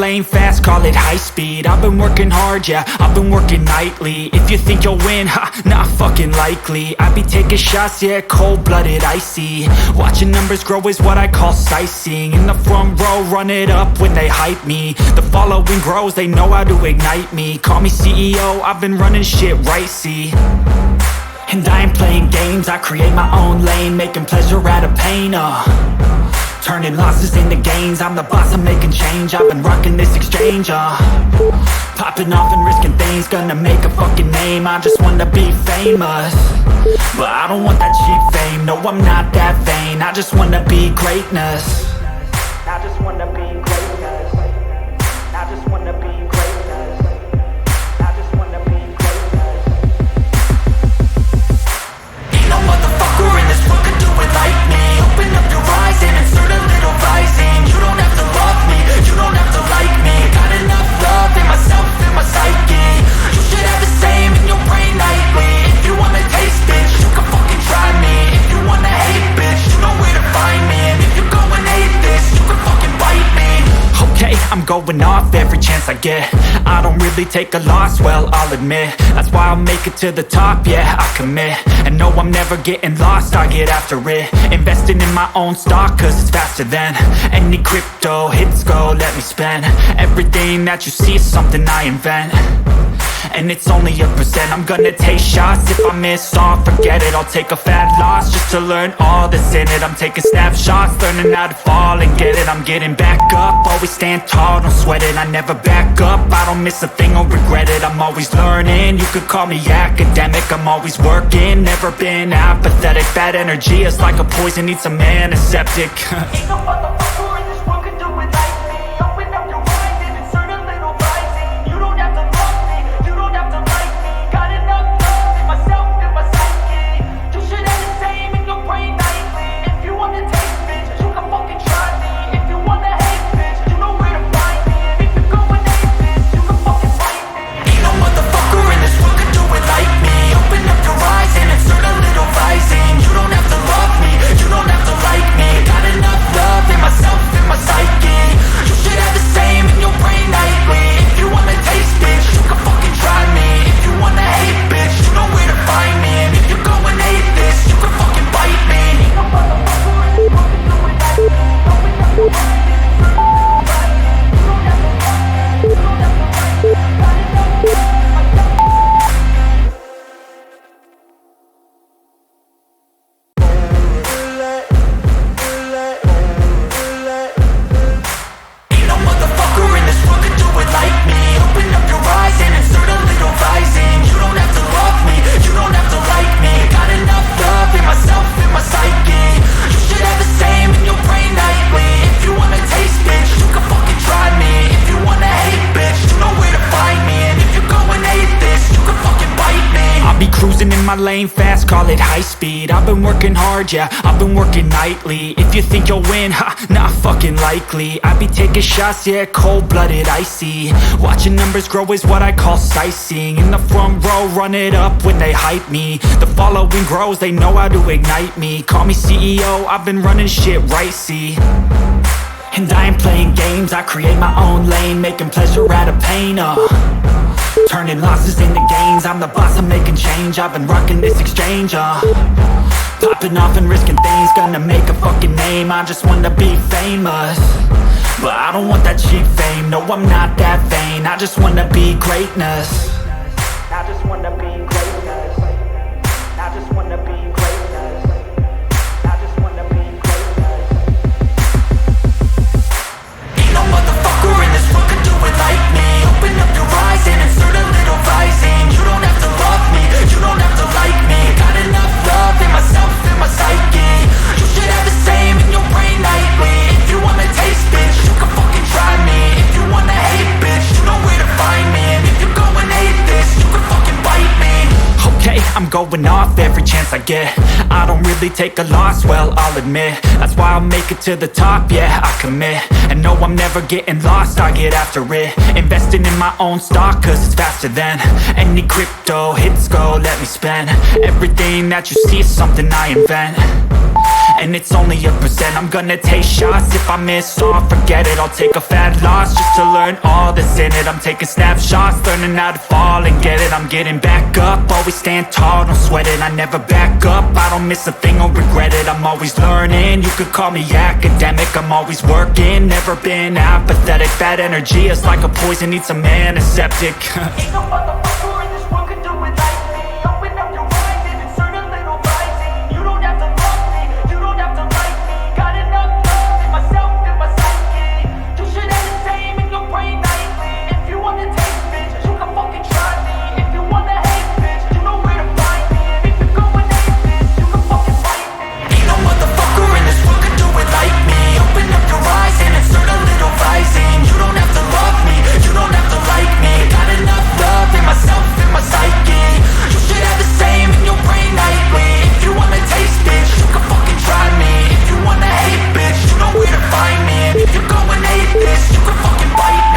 lane fast, call it high speed. I've been working hard, yeah, I've been working nightly. If you think you'll win, ha, not fucking likely. I be taking shots, yeah, cold-blooded, icy. Watching numbers grow is what I call sightseeing. In the front row, run it up when they hype me. The following grows, they know how to ignite me. Call me CEO, I've been running shit right, see. And I ain't playing games, I create my own lane, making pleasure out of pain, turning losses into gains. I'm the boss, I'm making change. I've been rocking this exchange, popping off and risking things. Gonna make a fucking name, I just wanna be famous. But I don't want that cheap fame, no, I'm not that vain. I just wanna be greatness. I just wanna be greatness. I just wanna be greatness. I just wanna be greatness. Ain't no motherfucker in this world could do it like me. Open up your eyes and insert a little rising. You don't have to love me, you don't have to like me. Got enough love in myself, in my psyche. You should have the same in your brain nightly. If you wanna taste, bitch, you can fucking try me. If you wanna hate, bitch, you know where to find me. And if you go and hate this, you can fucking bite me. Okay, I'm going off every chance I get. I don't really take a loss, well, I'll admit. That's why I'll make it to the top, yeah, I commit. And no, I'm never getting lost, I get after it. Investing in my own stock, cause it's faster than any crypto hits go, let me spend. Everything that you see is something I invent. And it's only a percent. I'm gonna take shots. If I miss all, forget it. I'll take a fat loss just to learn all that's in it. I'm taking snapshots, learning how to fall and get it. I'm getting back up, always stand tall, don't sweat it. I never back up, I don't miss a thing or regret it. I'm always learning, you could call me academic. I'm always working, never been apathetic. Bad energy is like a poison, needs some antiseptic. Ain't no motherfucker in this world can do it like me. Open up your eyes and insert a little rising. You don't have to love me, you don't have to like me. Got enough love in myself, in my psyche. You should have the same in your brain nightly. If you wanna taste, bitch, you can fucking try me. If you wanna hate, bitch, you know where to find me. And if you go and hate this, you can fucking fight me. Ain't no motherfucker in this world can do it like me. Open up your eyes and insert a little rising. You don't have to love me, you don't have to like me. Got enough love in myself, in my psyche. You should have the same in your brain nightly. If you wanna taste, bitch, you can fucking try me. If you wanna hate, bitch, you know where to find me. And if you go and hate this, you can fucking bite me. Ain't no motherfucker in this world can do it like me. Open up your eyes and insert a little rising. You don't have to love me, you don't have to like me. Got enough love in myself. Ain't no motherfucker in this world could do it like me. Open up your eyes and insert a little rising. You don't have to love me, you don't have to like me. Got enough love in myself, in my psyche. You should have the same in your brain nightly. If you wanna taste, bitch, you can fucking try me. If you wanna hate, bitch, you know where to find me. And if you go and hate this, you can fucking bite me. I'll be cruising in my lane fast, call it high speed. I've been working hard, yeah, I've been working nightly. If you think you'll win, ha, not fucking likely. I be taking shots, yeah, cold-blooded, icy. Watching numbers grow is what I call sightseeing. In the front row, run it up when they hype me. The following grows, they know how to ignite me. Call me CEO, I've been running shit right, see. And I ain't playing games, I create my own lane, making pleasure out of pain, turning losses into gains. I'm the boss, I'm making change. I've been rocking this exchange, popping off and risking things. Gonna make a fucking name, I just wanna be famous. But I don't want that cheap fame, no, I'm not that vain. I just wanna be greatness. I just wanna be greatness. I just wanna be greatness. I just wanna be greatness. Ain't no motherfucker in this world can do it like me. Open up your eyes and insert a little rising. You don't have to love me, you don't have to like me. Got enough love in myself, in my psyche. You should have the same in your brain nightly. If you wanna taste, bitch, you can fucking try me. If you wanna hate, bitch, you know where to find me. And if you go and hate this, you can fucking bite me. Okay, I'm going off every chance I get. I don't really take a loss, well, I'll admit. That's why I'll make it to the top, yeah, I commit. And no, I'm never getting lost, I get after it. Investing in my own stock, cause it's faster than any crypto hits go, let me spend. Everything that you see is something I invent. and it's only a percent. I'm gonna take shots, if I miss all, forget it. I'll take a fat loss just to learn all that's in it. I'm taking snapshots, learning how to fall and get it. I'm getting back up, always stand tall, don't sweat it. I never back up, I don't miss a thing or regret it. I'm always learning, you could call me academic. I'm always working, never been apathetic. Bad energy is like a poison, needs a antiseptic. Ain't no